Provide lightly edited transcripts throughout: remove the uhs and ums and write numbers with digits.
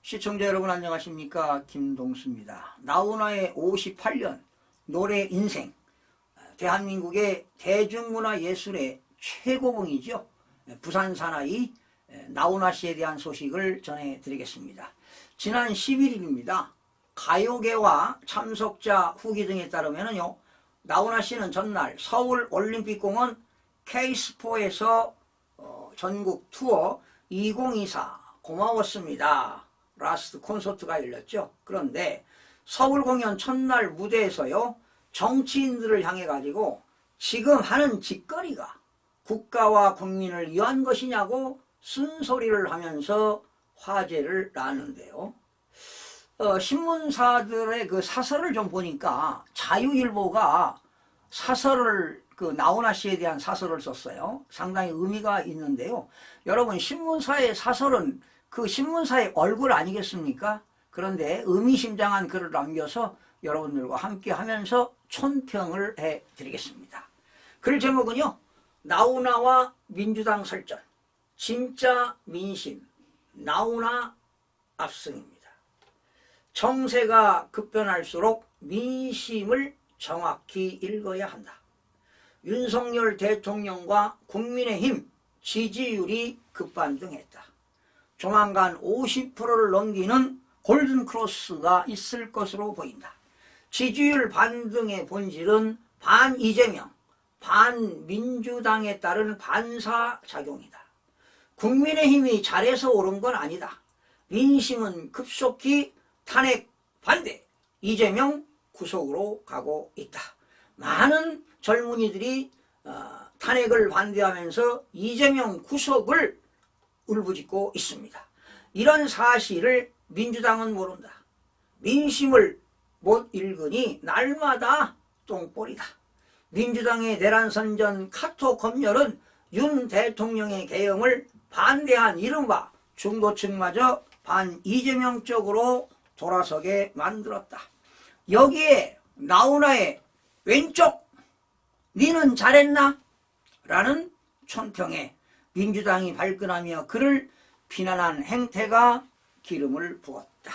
시청자 여러분 안녕하십니까? 김동수입니다. 나훈아의 58년 노래 인생, 대한민국의 대중문화 예술의 최고봉이죠. 부산 사나이 나훈아 씨에 대한 소식을 전해드리겠습니다. 지난 11일입니다. 가요계와 참석자 후기 등에 따르면요, 나훈아 씨는 전날 서울 올림픽공원 K-스포에서 전국 투어 2024 고마웠습니다. 라스트 콘서트가 열렸죠. 그런데 서울 공연 첫날 무대에서요, 정치인들을 향해 가지고 지금 하는 짓거리가 국가와 국민을 위한 것이냐고 쓴소리를 하면서 화제를 낳았는데요. 신문사들의 그 사설을 좀 보니까 자유일보가 사설을 나훈아 씨에 대한 사설을 썼어요. 상당히 의미가 있는데요. 여러분, 신문사의 사설은 그 신문사의 얼굴 아니겠습니까? 그런데 의미심장한 글을 남겨서 여러분들과 함께 하면서 촌평을 해드리겠습니다. 글 제목은요, 나훈아와 민주당 설전, 진짜 민심, 나훈아 압승입니다. 정세가 급변할수록 민심을 정확히 읽어야 한다. 윤석열 대통령과 국민의힘 지지율이 급반등했다. 조만간 50%를 넘기는 골든크로스가 있을 것으로 보인다. 지지율 반등의 본질은 반 이재명, 반 민주당에 따른 반사작용이다. 국민의힘이 잘해서 오른 건 아니다. 민심은 급속히 탄핵 반대, 이재명 구속으로 가고 있다. 많은 젊은이들이 탄핵을 반대하면서 이재명 구속을 울부짖고 있습니다. 이런 사실을 민주당은 모른다. 민심을 못 읽으니 날마다 똥볼이다. 민주당의 내란선전 카톡 검열은 윤 대통령의 개혁을 반대한 이른바 중도층마저 반 이재명 쪽으로 돌아서게 만들었다. 여기에 나훈아의 왼쪽 니는 잘했나? 라는 촌평에 민주당이 발끈하며 그를 비난한 행태가 기름을 부었다.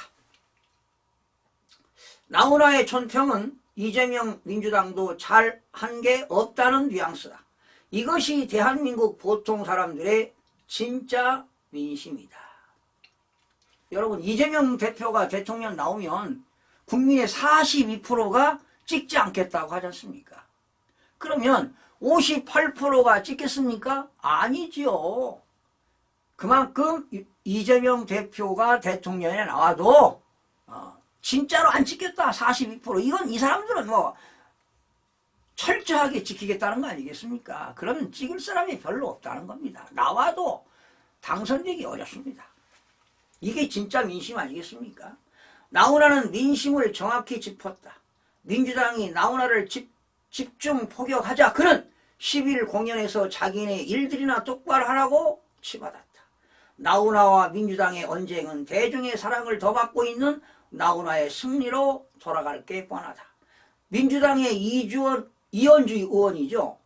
나훈아의 촌평은 이재명 민주당도 잘한 게 없다는 뉘앙스다. 이것이 대한민국 보통 사람들의 진짜 민심이다. 여러분, 이재명 대표가 대통령 나오면 국민의 42%가 찍지 않겠다고 하지 않습니까? 그러면 58%가 찍겠습니까? 아니지요. 그만큼 이재명 대표가 대통령에 나와도 진짜로 안 찍겠다 42%. 이건 이 사람들은 뭐 철저하게 지키겠다는 거 아니겠습니까? 그러면 찍을 사람이 별로 없다는 겁니다. 나와도 당선되기 어렵습니다. 이게 진짜 민심 아니겠습니까? 나훈아는 민심을 정확히 짚었다. 민주당이 나훈아를 집중 포격하자 그는 10일 공연에서 자기네 일들이나 똑바로 하라고 치받았다. 나훈아와 민주당의 언쟁은 대중의 사랑을 더 받고 있는 나훈아의 승리로 돌아갈 게 뻔하다. 민주당의 이현주 의원이죠.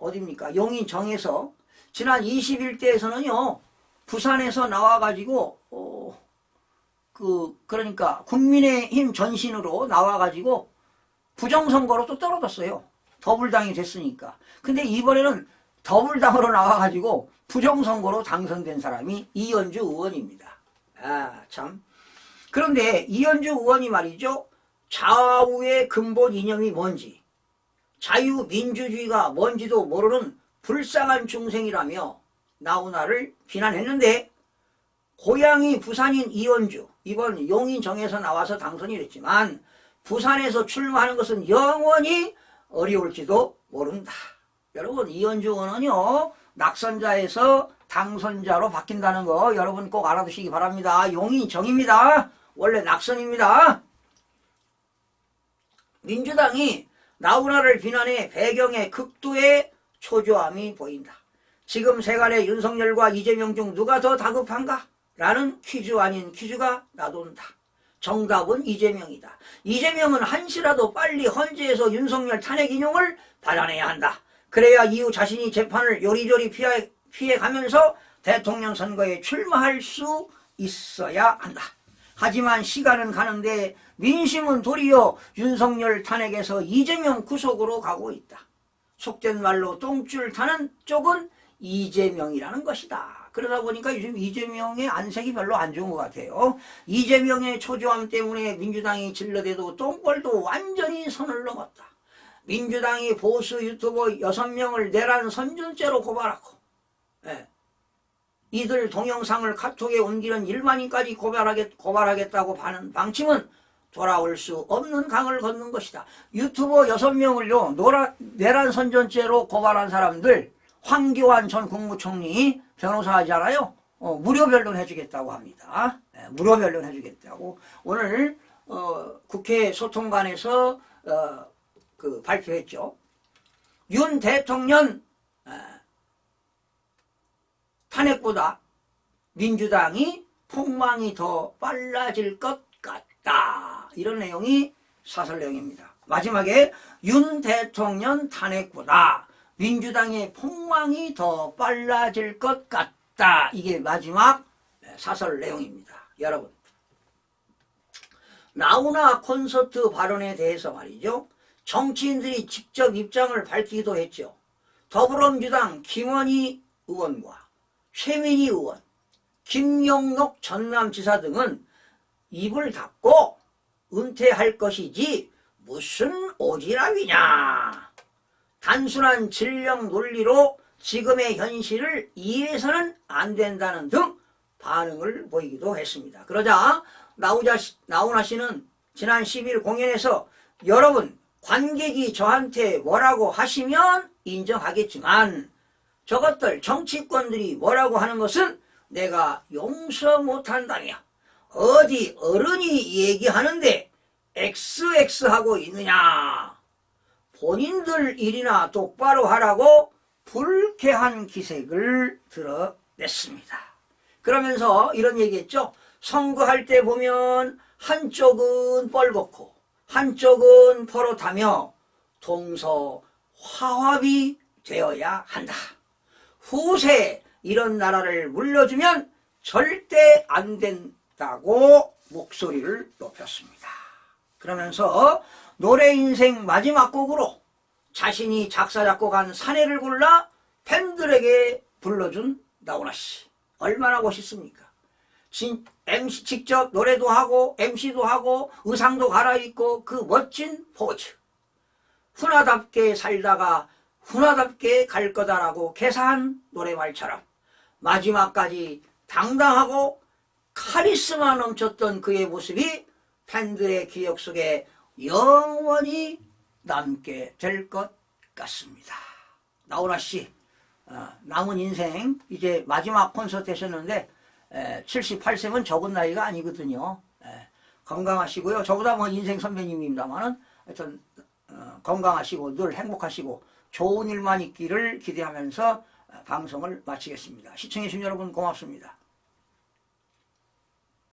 어디입니까? 용인정에서 지난 21대에서는요, 부산에서 나와가지고 그러니까 국민의힘 전신으로 나와가지고 부정선거로 또 떨어졌어요. 더불당이 됐으니까. 근데 이번에는 더불당으로 나와가지고 부정선거로 당선된 사람이 이현주 의원입니다. 참. 그런데 이현주 의원이 말이죠, 좌우의 근본 이념이 뭔지, 자유민주주의가 뭔지도 모르는 불쌍한 중생이라며 나훈아를 비난했는데, 고향이 부산인 이현주, 이번 용인정에서 나와서 당선이 됐지만 부산에서 출마하는 것은 영원히 어려울지도 모른다. 여러분, 이현주 의원은요, 낙선자에서 당선자로 바뀐다는 거 여러분 꼭 알아두시기 바랍니다. 용인정입니다. 원래 낙선입니다. 민주당이 나훈아를 비난해 배경에 극도의 초조함이 보인다. 지금 세간의 윤석열과 이재명 중 누가 더 다급한가? 라는 퀴즈 아닌 퀴즈가 나돈다. 정답은 이재명이다. 이재명은 한시라도 빨리 헌재에서 윤석열 탄핵 인용을 받아내야 한다. 그래야 이후 자신이 재판을 요리조리 피해가면서 대통령 선거에 출마할 수 있어야 한다. 하지만 시간은 가는데 민심은 도리어 윤석열 탄핵에서 이재명 구속으로 가고 있다. 속된 말로 똥줄 타는 쪽은 이재명이라는 것이다. 그러다 보니까 요즘 이재명의 안색이 별로 안 좋은 것 같아요. 이재명의 초조함 때문에 민주당이 질러대도 똥벌도 완전히 선을 넘었다. 민주당이 보수 유튜버 6명을 내란 선전죄로 고발하고, 이들 동영상을 카톡에 옮기는 일반인까지 고발하겠다고 하는 방침은 돌아올 수 없는 강을 걷는 것이다. 유튜버 6명을요 내란 선전죄로 고발한 사람들, 황교안 전 국무총리 변호사 하잖아요. 무료 변론 해주겠다고 합니다. 무료 변론 해주겠다고 오늘 국회 소통관에서 발표했죠. 윤 대통령 탄핵보다 민주당이 폭망이 더 빨라질 것 같다. 이런 내용이 사설 내용입니다. 마지막에 윤 대통령 탄핵보다 민주당의 폭망이 더 빨라질 것 같다. 이게 마지막 사설 내용입니다. 여러분, 나훈아 콘서트 발언에 대해서 말이죠. 정치인들이 직접 입장을 밝히기도 했죠. 더불어민주당 김원희 의원과 최민희 의원, 김영록 전남지사 등은 입을 닫고 은퇴할 것이지 무슨 오지랖이냐. 단순한 진령 논리로 지금의 현실을 이해해서는 안 된다는 등 반응을 보이기도 했습니다. 그러자 나훈아 씨는 지난 10일 공연에서 여러분 관객이 저한테 뭐라고 하시면 인정하겠지만 저것들 정치권들이 뭐라고 하는 것은 내가 용서 못한다며 어디 어른이 얘기하는데 XX하고 있느냐. 본인들 일이나 똑바로 하라고 불쾌한 기색을 드러냈습니다. 그러면서 이런 얘기했죠. 선거할 때 보면 한쪽은 뻘겋고 한쪽은 퍼렇다며 동서화합이 되어야 한다. 후세 이런 나라를 물려주면 절대 안 된다고 목소리를 높였습니다. 그러면서 노래 인생 마지막 곡으로 자신이 작사 작곡한 사내를 골라 팬들에게 불러준 나훈아 씨. 얼마나 멋있습니까? MC 직접 노래도 하고 MC도 하고 의상도 갈아입고 그 멋진 포즈. 훈화답게 살다가 훈화답게 갈 거다라고 개사한 노래말처럼 마지막까지 당당하고 카리스마 넘쳤던 그의 모습이 팬들의 기억 속에 영원히 남게 될 것 같습니다. 나훈아 씨, 남은 인생 이제 마지막 콘서트 하셨는데 78세면 적은 나이가 아니거든요. 건강하시고요. 저보다 뭐 인생 선배님입니다만은 하여튼 건강하시고 늘 행복하시고 좋은 일만 있기를 기대하면서 방송을 마치겠습니다. 시청해주신 여러분 고맙습니다.